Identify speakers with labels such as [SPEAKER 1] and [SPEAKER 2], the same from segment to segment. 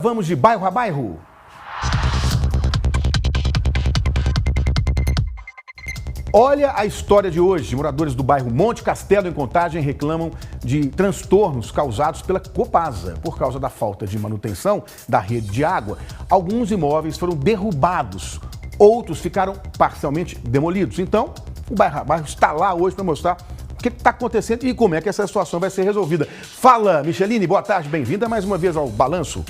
[SPEAKER 1] Vamos de bairro a bairro. Olha a história de hoje. Moradores do bairro Monte Castelo, em Contagem, reclamam de transtornos causados pela Copasa. Por causa da falta de manutenção da rede de água, alguns imóveis foram derrubados, outros ficaram parcialmente demolidos. Então, o bairro a bairro está lá hoje para mostrar o que está acontecendo e como é que essa situação vai ser resolvida. Fala, Micheline, boa tarde, bem-vinda mais uma vez ao Balanço.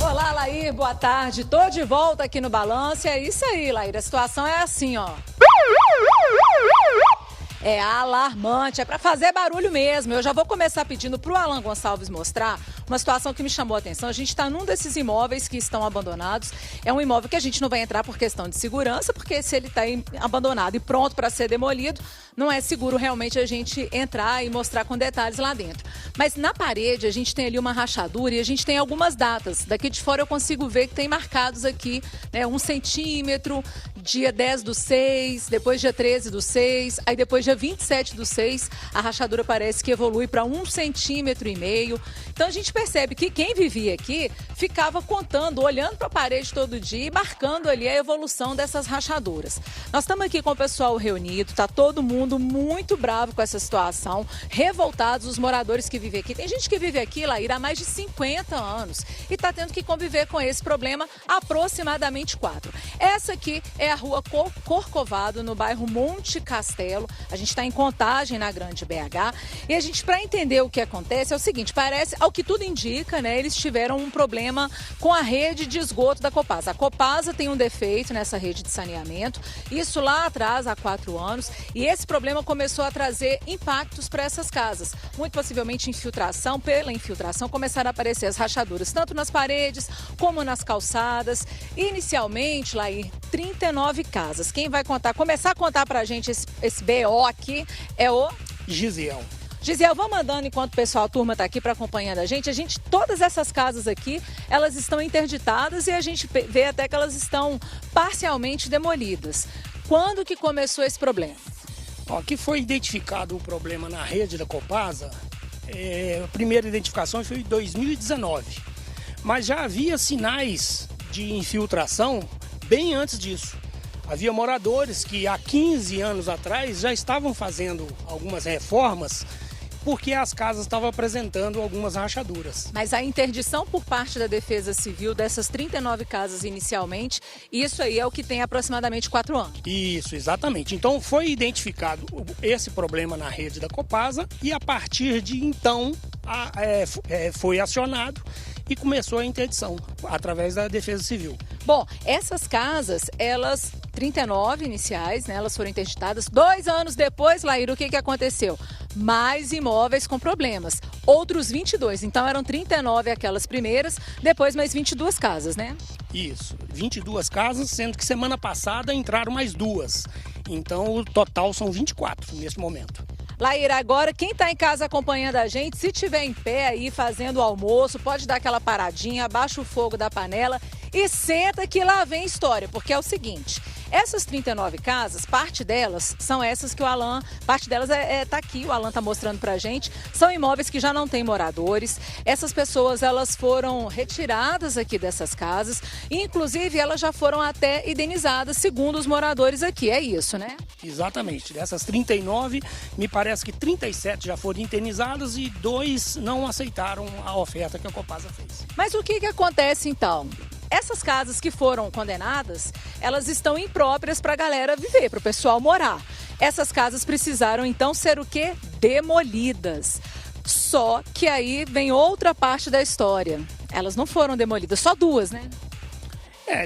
[SPEAKER 2] Olá, Laír, boa tarde. Tô de volta aqui no Balanço. É isso aí, Laír. A situação é assim, ó. É alarmante, é para fazer barulho mesmo. Eu já vou começar pedindo pro Alan Gonçalves mostrar uma situação que me chamou a atenção. A gente está num desses imóveis que estão abandonados. É um imóvel que a gente não vai entrar por questão de segurança, porque se ele está abandonado e pronto para ser demolido, não é seguro realmente a gente entrar e mostrar com detalhes lá dentro. Mas na parede a gente tem ali uma rachadura e a gente tem algumas datas. Daqui de fora eu consigo ver que tem marcados aqui, né, 1 centímetro, dia 10/6, depois dia 13/6, aí depois dia 27/6, a rachadura parece que evolui para 1,5 centímetros. Então a gente percebe que quem vivia aqui ficava contando, olhando para a parede todo dia e marcando ali a evolução dessas rachaduras. Nós estamos aqui com o pessoal reunido, tá todo mundo muito bravo com essa situação, revoltados os moradores que vivem aqui. Tem gente que vive aqui, Laíra, há mais de 50 anos e está tendo que conviver com esse problema há aproximadamente 4. Essa aqui é a rua Corcovado, no bairro Monte Castelo. A gente está em Contagem, na Grande BH. E a gente, para entender o que acontece, é o seguinte, parece, ao que tudo indica, né, eles tiveram um problema com a rede de esgoto da Copasa. A Copasa tem um defeito nessa rede de saneamento, isso lá atrás, há 4 anos, e esse problema começou a trazer impactos para essas casas. Muito possivelmente infiltração, pela infiltração começaram a aparecer as rachaduras, tanto nas paredes como nas calçadas. Inicialmente, lá em 39 casas. Quem vai começar a contar pra gente esse BO aqui é o
[SPEAKER 3] Gisiel.
[SPEAKER 2] Gisiel, vamos andando enquanto o pessoal, a turma está aqui para acompanhando a gente. Todas essas casas aqui, elas estão interditadas e a gente vê até que elas estão parcialmente demolidas. Quando que começou esse problema?
[SPEAKER 3] Aqui foi identificado o problema na rede da Copasa, a primeira identificação foi em 2019, mas já havia sinais de infiltração bem antes disso. Havia moradores que há 15 anos atrás já estavam fazendo algumas reformas porque as casas estavam apresentando algumas rachaduras.
[SPEAKER 2] Mas a interdição por parte da Defesa Civil dessas 39 casas inicialmente, isso aí é o que tem aproximadamente 4 anos.
[SPEAKER 3] Isso, exatamente. Então foi identificado esse problema na rede da Copasa e a partir de então foi acionado e começou a interdição através da Defesa Civil.
[SPEAKER 2] Bom, essas casas, elas, 39 iniciais, né, elas foram interditadas. 2 anos depois, Laíra, o que aconteceu? Mais imóveis com problemas. Outros 22. Então eram 39 aquelas primeiras, depois mais 22 casas, né?
[SPEAKER 3] Isso, 22 casas, sendo que semana passada entraram mais 2. Então o total são 24 nesse momento.
[SPEAKER 2] Laíra, agora quem está em casa acompanhando a gente, se tiver em pé aí fazendo o almoço, pode dar aquela paradinha, abaixa o fogo da panela e senta que lá vem história, porque é o seguinte, essas 39 casas, parte delas são essas que o Alan, parte delas tá aqui, o Alan tá mostrando pra gente, são imóveis que já não têm moradores, essas pessoas elas foram retiradas aqui dessas casas, e inclusive elas já foram até indenizadas, segundo os moradores aqui, é isso, né?
[SPEAKER 3] Exatamente, dessas 39, me parece que 37 já foram indenizadas e 2 não aceitaram a oferta que a Copasa fez.
[SPEAKER 2] Mas o que acontece então? Essas casas que foram condenadas, elas estão impróprias para a galera viver, para o pessoal morar. Essas casas precisaram então ser o quê? Demolidas. Só que aí vem outra parte da história. Elas não foram demolidas, só 2, né?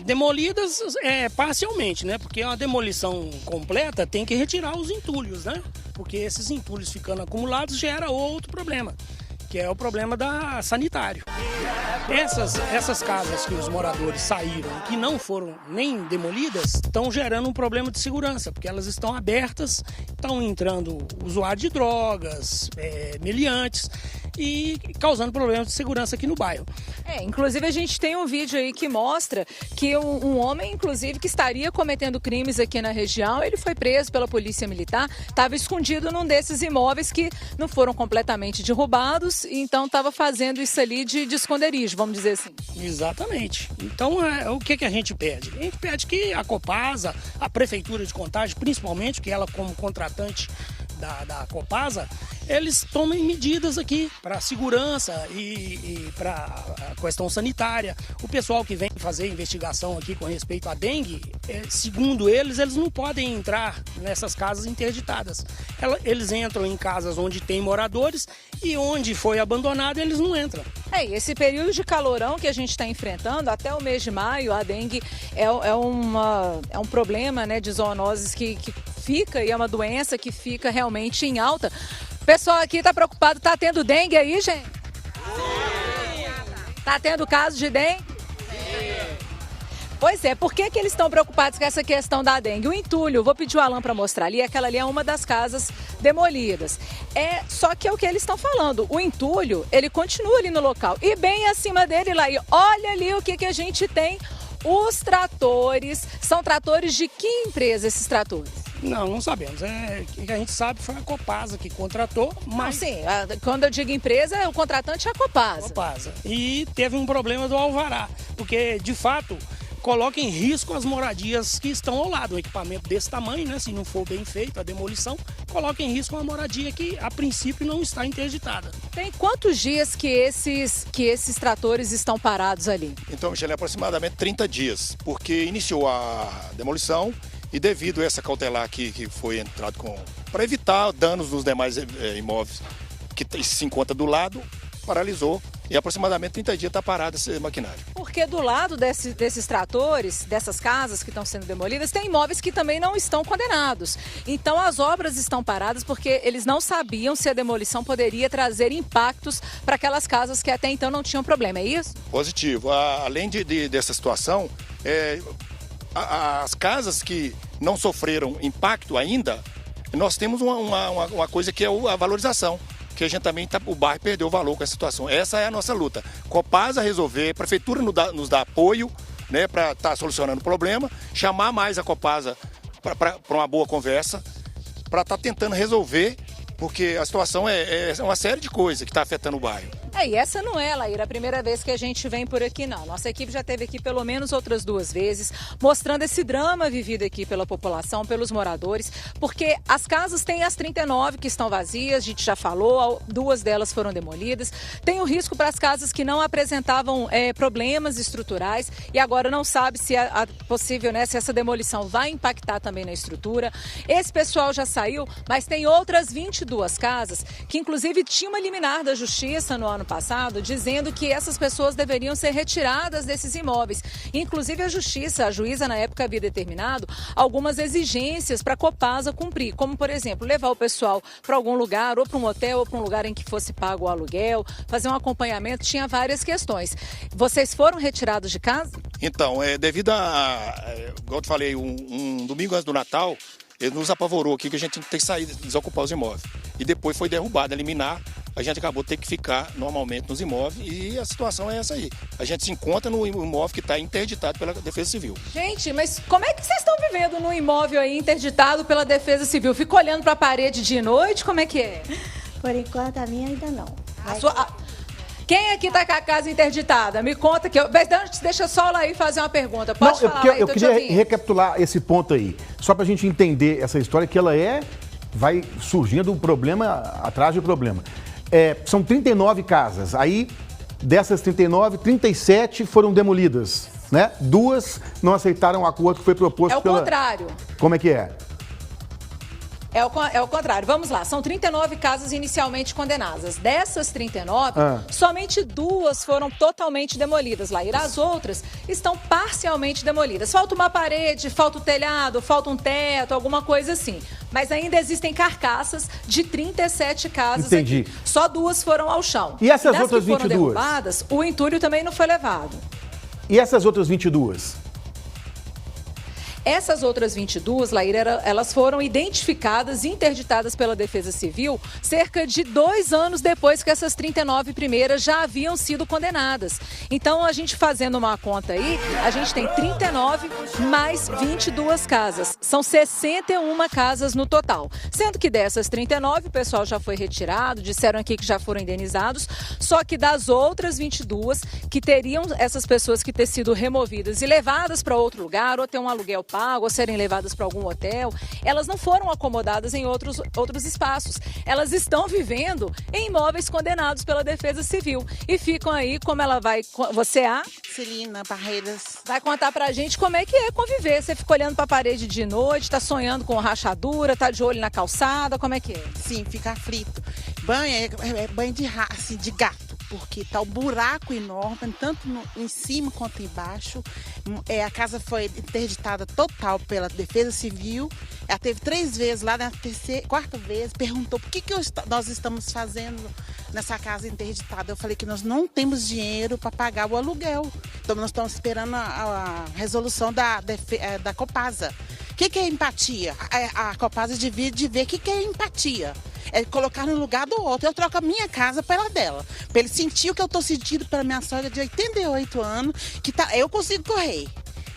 [SPEAKER 3] Demolidas parcialmente, né? Porque uma demolição completa tem que retirar os entulhos, né? Porque esses entulhos ficando acumulados gera outro problema, que é o problema sanitário. Essas casas que os moradores saíram, que não foram nem demolidas, estão gerando um problema de segurança, porque elas estão abertas, estão entrando usuários de drogas, meliantes e causando problemas de segurança aqui no bairro.
[SPEAKER 2] Inclusive a gente tem um vídeo aí que mostra que um homem, inclusive, que estaria cometendo crimes aqui na região, ele foi preso pela polícia militar, estava escondido num desses imóveis que não foram completamente derrubados, então estava fazendo isso ali de esconderijo, vamos dizer assim.
[SPEAKER 3] Exatamente. Então, o que a gente pede? A gente pede que a Copasa, a Prefeitura de Contagem, principalmente, que ela como contratante da Copasa, eles tomem medidas aqui para segurança e para a questão sanitária. O pessoal que vem fazer investigação aqui com respeito à dengue, segundo eles não podem entrar nessas casas interditadas. Eles entram em casas onde tem moradores e onde foi abandonado eles não entram.
[SPEAKER 2] E esse período de calorão que a gente está enfrentando, até o mês de maio, a dengue é um problema, né, de zoonoses que fica, e é uma doença que fica realmente em alta. O pessoal aqui está preocupado, está tendo dengue aí, gente? Sim. Está tendo caso de dengue? Sim. Pois é, por que eles estão preocupados com essa questão da dengue? O entulho, vou pedir o Alan para mostrar ali, aquela ali é uma das casas demolidas. Só que é o que eles estão falando, o entulho, ele continua ali no local. E bem acima dele lá, olha ali o que a gente tem. Os tratores, são tratores de que empresa esses tratores?
[SPEAKER 3] Não sabemos. O que a gente sabe foi a Copasa que contratou, mas...
[SPEAKER 2] Não, sim, quando eu digo empresa, o contratante é a Copasa.
[SPEAKER 3] E teve um problema do alvará, porque, de fato, coloca em risco as moradias que estão ao lado. Um equipamento desse tamanho, né, se não for bem feito a demolição, coloca em risco uma moradia que, a princípio, não está interditada.
[SPEAKER 2] Tem quantos dias que esses tratores estão parados ali?
[SPEAKER 4] Então, Michele, aproximadamente 30 dias, porque iniciou a demolição e devido a essa cautelar que foi entrado para evitar danos nos demais imóveis que se encontra do lado, paralisou e aproximadamente 30 dias está parado esse maquinário.
[SPEAKER 2] Porque do lado desses tratores, dessas casas que estão sendo demolidas, tem imóveis que também não estão condenados. Então as obras estão paradas porque eles não sabiam se a demolição poderia trazer impactos para aquelas casas que até então não tinham problema, é isso?
[SPEAKER 4] Positivo. Além dessa situação, as casas que não sofreram impacto ainda, nós temos uma coisa que é a valorização. Que a gente também, o bairro perdeu o valor com essa situação. Essa é a nossa luta. Copasa resolver, a Prefeitura nos dá apoio, né, para estar solucionando o problema, chamar mais a Copasa para uma boa conversa, para estar tentando resolver, porque a situação é uma série de coisas que está afetando o bairro.
[SPEAKER 2] E essa não é, Laíra, a primeira vez que a gente vem por aqui, não. Nossa equipe já esteve aqui pelo menos outras 2 vezes, mostrando esse drama vivido aqui pela população, pelos moradores, porque as casas têm as 39 que estão vazias, a gente já falou, 2 delas foram demolidas. Tem o risco para as casas que não apresentavam problemas estruturais e agora não sabe se é possível, né, se essa demolição vai impactar também na estrutura. Esse pessoal já saiu, mas tem outras 22 casas que inclusive tinha uma liminar da justiça no ano passado, dizendo que essas pessoas deveriam ser retiradas desses imóveis. Inclusive a juíza na época havia determinado algumas exigências para a Copasa cumprir, como por exemplo, levar o pessoal para algum lugar, ou para um hotel, ou para um lugar em que fosse pago o aluguel, fazer um acompanhamento, tinha várias questões. Vocês foram retirados de casa?
[SPEAKER 4] Então, devido igual eu te falei, um domingo antes do Natal, ele nos apavorou aqui que a gente tem que sair, desocupar os imóveis. E depois foi derrubado, eliminar. A gente acabou tendo que ficar normalmente nos imóveis e a situação é essa aí. A gente se encontra no imóvel que está interditado pela Defesa Civil.
[SPEAKER 2] Gente, mas como é que vocês estão vivendo num imóvel aí interditado pela Defesa Civil? Fica olhando para a parede de noite? Como é que é?
[SPEAKER 5] Por enquanto, a minha ainda não.
[SPEAKER 2] Quem aqui está com a casa interditada? Me conta que deixa só lá aí fazer uma pergunta. Pode falar,
[SPEAKER 1] eu queria recapitular esse ponto aí, só para a gente entender essa história que ela vai surgindo um problema atrás de problema. São 39 casas, aí dessas 39, 37 foram demolidas, né? 2 não aceitaram o acordo que foi proposto
[SPEAKER 2] pela... É o contrário.
[SPEAKER 1] Como é que é?
[SPEAKER 2] É o contrário. Vamos lá. São 39 casas inicialmente condenadas. Dessas 39, somente 2 foram totalmente demolidas, Laíra. As outras estão parcialmente demolidas. Falta uma parede, falta o telhado, falta um teto, alguma coisa assim. Mas ainda existem carcaças de 37 casas.
[SPEAKER 1] Entendi.
[SPEAKER 2] Aqui. Só 2 foram ao chão.
[SPEAKER 1] E essas outras
[SPEAKER 2] que foram
[SPEAKER 1] 22?
[SPEAKER 2] derrubadas, o entulho também não foi levado.
[SPEAKER 1] E essas outras 22?
[SPEAKER 2] Essas outras 22, Laíra, elas foram identificadas e interditadas pela Defesa Civil cerca de 2 anos depois que essas 39 primeiras já haviam sido condenadas. Então, a gente fazendo uma conta aí, a gente tem 39 mais 22 casas. São 61 casas no total. Sendo que dessas 39, o pessoal já foi retirado, disseram aqui que já foram indenizados, só que das outras 22, que teriam essas pessoas que ter sido removidas e levadas para outro lugar, ou ter um aluguel pago, ou serem levadas para algum hotel, elas não foram acomodadas em outros espaços. Elas estão vivendo em imóveis condenados pela Defesa Civil e ficam aí, como ela vai... Você,
[SPEAKER 6] Celina Barreiras.
[SPEAKER 2] vai contar pra gente como é que é conviver. Você fica olhando pra parede de noite, tá sonhando com rachadura, tá de olho na calçada, como é que é?
[SPEAKER 6] Sim, fica aflito. Banho é banho de assim, de gato, porque tá um buraco enorme, tanto em cima quanto embaixo. A casa foi interditada total pela Defesa Civil. Ela teve 3 vezes lá, na quarta vez, perguntou por que nós estamos fazendo nessa casa interditada. Eu falei que nós não temos dinheiro para pagar o aluguel. Então nós estamos esperando a resolução da Copasa. O que é empatia? A Copasa devia de ver o que é empatia. É colocar no lugar do outro. Eu troco a minha casa pela dela. Para ele sentir o que eu estou sentindo pela minha sogra de 88 anos, que eu consigo correr.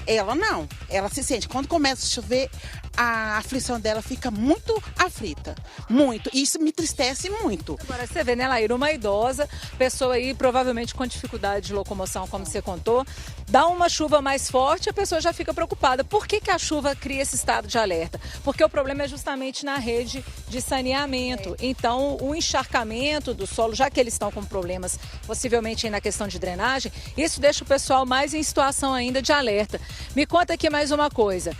[SPEAKER 6] Ela não. Ela se sente. Quando começa a chover, a aflição dela fica muito aflita. Muito. E isso me entristece muito.
[SPEAKER 2] Agora você vê, né, Laíra, uma idosa, pessoa aí provavelmente com dificuldade de locomoção, como você contou, dá uma chuva mais forte, a pessoa já fica preocupada. Por que a chuva cria esse estado de alerta? Porque o problema é justamente na rede de saneamento. Então, o encharcamento do solo, já que eles estão com problemas possivelmente aí na questão de drenagem, isso deixa o pessoal mais em situação ainda de alerta. Me conta aqui mais uma coisa.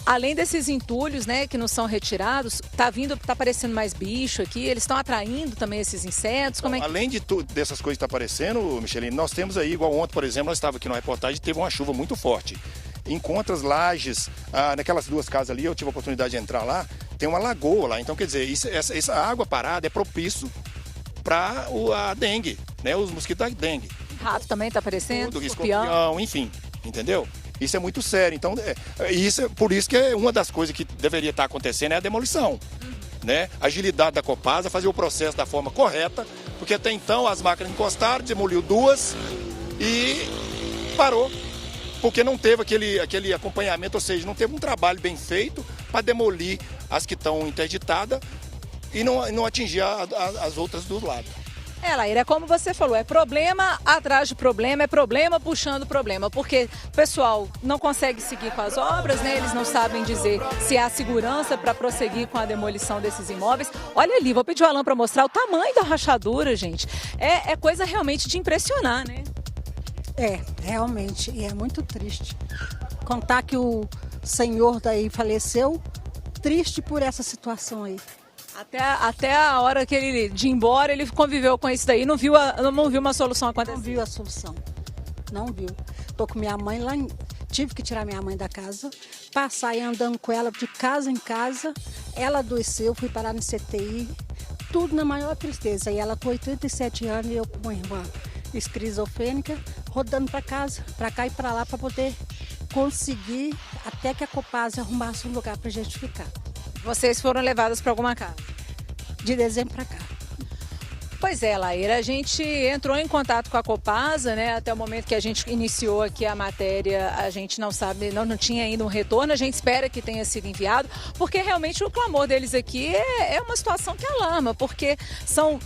[SPEAKER 2] Além desses entulhos, né, que não são retirados, tá aparecendo mais bicho aqui, eles estão atraindo também esses insetos, como é que...
[SPEAKER 4] Além dessas coisas que tá aparecendo, Micheline, nós temos aí, igual ontem, por exemplo, nós estávamos aqui na reportagem, teve uma chuva muito forte. Encontra as lajes, naquelas 2 casas ali, eu tive a oportunidade de entrar lá, tem uma lagoa lá, então quer dizer, essa água parada é propício para a dengue, né, os mosquitos da dengue.
[SPEAKER 2] Rato também tá aparecendo,
[SPEAKER 4] tudo, escorpião, enfim, entendeu? Isso é muito sério, então por isso que uma das coisas que deveria estar acontecendo é a demolição, né? A agilidade da Copasa, fazer o processo da forma correta, porque até então as máquinas encostaram, demoliu 2 e parou, porque não teve aquele acompanhamento, ou seja, não teve um trabalho bem feito para demolir as que estão interditadas e não atingir as outras do lado.
[SPEAKER 2] Laíra, é como você falou, é problema atrás de problema, é problema puxando problema, porque o pessoal não consegue seguir com as obras, né? Eles não sabem dizer se há segurança para prosseguir com a demolição desses imóveis. Olha ali, vou pedir o Alan para mostrar o tamanho da rachadura, gente. É coisa realmente de impressionar, né?
[SPEAKER 7] Realmente, e é muito triste. Contar que o senhor daí faleceu, triste por essa situação aí.
[SPEAKER 2] Até a hora que ele de ir embora, ele conviveu com isso daí, não viu uma solução acontecer.
[SPEAKER 7] Não viu a solução, não viu. Tô com minha mãe lá, tive que tirar minha mãe da casa, passar e andando com ela de casa em casa. Ela adoeceu, fui parar no CTI, tudo na maior tristeza. E ela com 87 anos e eu com uma irmã esquizofrênica, rodando para casa, para cá e para lá, para poder conseguir até que a Copasa arrumasse um lugar para a gente ficar.
[SPEAKER 2] Vocês foram levadas para alguma casa?
[SPEAKER 7] De dezembro para cá.
[SPEAKER 2] Pois é, Laíra, a gente entrou em contato com a Copasa, né? Até o momento que a gente iniciou aqui a matéria, a gente não sabe, não tinha ainda um retorno, a gente espera que tenha sido enviado, porque realmente o clamor deles aqui é uma situação que alarma, porque são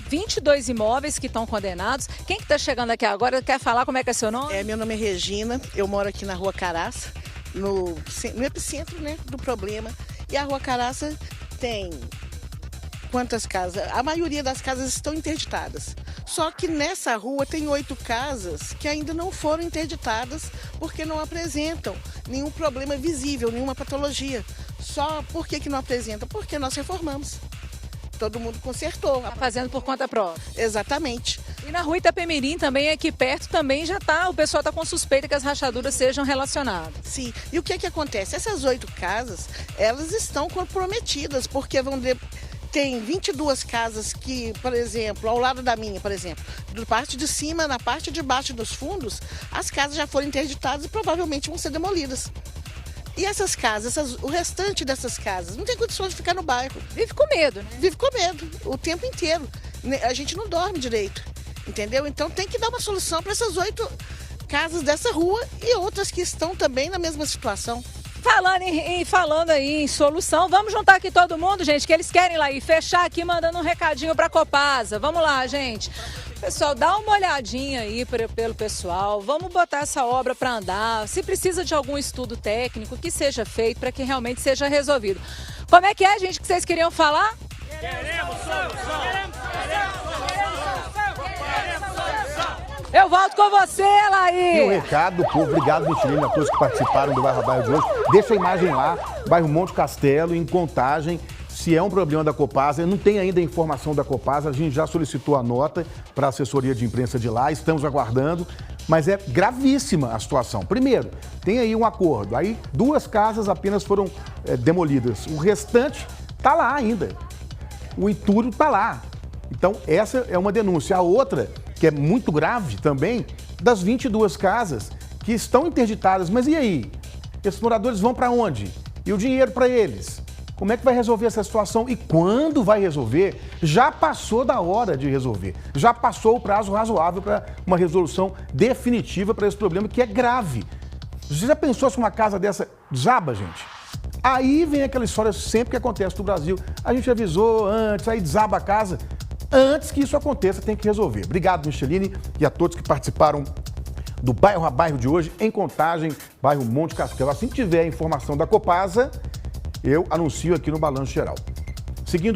[SPEAKER 2] 22 imóveis que estão condenados. Quem que está chegando aqui agora quer falar como é que é seu nome?
[SPEAKER 6] Meu nome é Regina, eu moro aqui na Rua Caraça, no epicentro, né, do problema. E a Rua Caraça tem quantas casas? A maioria das casas estão interditadas. Só que nessa rua tem 8 casas que ainda não foram interditadas porque não apresentam nenhum problema visível, nenhuma patologia. Só por que não apresenta? Porque nós reformamos. Todo mundo consertou.
[SPEAKER 2] Tá fazendo por conta própria.
[SPEAKER 6] Exatamente.
[SPEAKER 2] E na rua Itapemirim também, aqui perto, também já tá, o pessoal tá com suspeita que as rachaduras sejam relacionadas.
[SPEAKER 6] Sim. E o que acontece? Essas 8 casas, elas estão comprometidas, porque tem 22 casas que, por exemplo, ao lado da minha, por exemplo, da parte de cima, na parte de baixo dos fundos, as casas já foram interditadas e provavelmente vão ser demolidas. E essas casas, o restante dessas casas, não tem condições de ficar no bairro.
[SPEAKER 2] Vive com medo, né?
[SPEAKER 6] Vive com medo, o tempo inteiro. A gente não dorme direito, entendeu? Então tem que dar uma solução para essas 8 casas dessa rua e outras que estão também na mesma situação.
[SPEAKER 2] Falando aí em solução, vamos juntar aqui todo mundo, gente, que eles querem lá e fechar aqui mandando um recadinho para a Copasa. Vamos lá, gente. Pessoal, dá uma olhadinha aí pelo pessoal, vamos botar essa obra para andar. Se precisa de algum estudo técnico, que seja feito para que realmente seja resolvido. Como é que é, gente, que vocês queriam falar?
[SPEAKER 3] Queremos solução!
[SPEAKER 2] Eu volto com você, Laí!
[SPEAKER 1] E um recado do povo, obrigado, Michelin, a todos que participaram do Bairro a Bairro de hoje. Deixa a imagem lá, bairro Monte Castelo, em Contagem. Se é um problema da Copasa, não tem ainda a informação da Copasa, a gente já solicitou a nota para a assessoria de imprensa de lá, estamos aguardando, mas é gravíssima a situação. Primeiro, tem aí um acordo, aí 2 casas apenas foram demolidas, o restante está lá ainda, o entulho está lá. Então, essa é uma denúncia. A outra, que é muito grave também, das 22 casas que estão interditadas, mas e aí? Esses moradores vão para onde? E o dinheiro para eles? Como é que vai resolver essa situação? E quando vai resolver? Já passou da hora de resolver. Já passou o prazo razoável para uma resolução definitiva para esse problema que é grave. Você já pensou se uma casa dessa desaba, gente? Aí vem aquela história sempre que acontece no Brasil. A gente avisou antes, aí desaba a casa. Antes que isso aconteça, tem que resolver. Obrigado, Micheline, e a todos que participaram do Bairro a Bairro de hoje, em Contagem, bairro Monte Castelo. Assim que tiver a informação da Copasa, eu anuncio aqui no Balanço Geral. Seguindo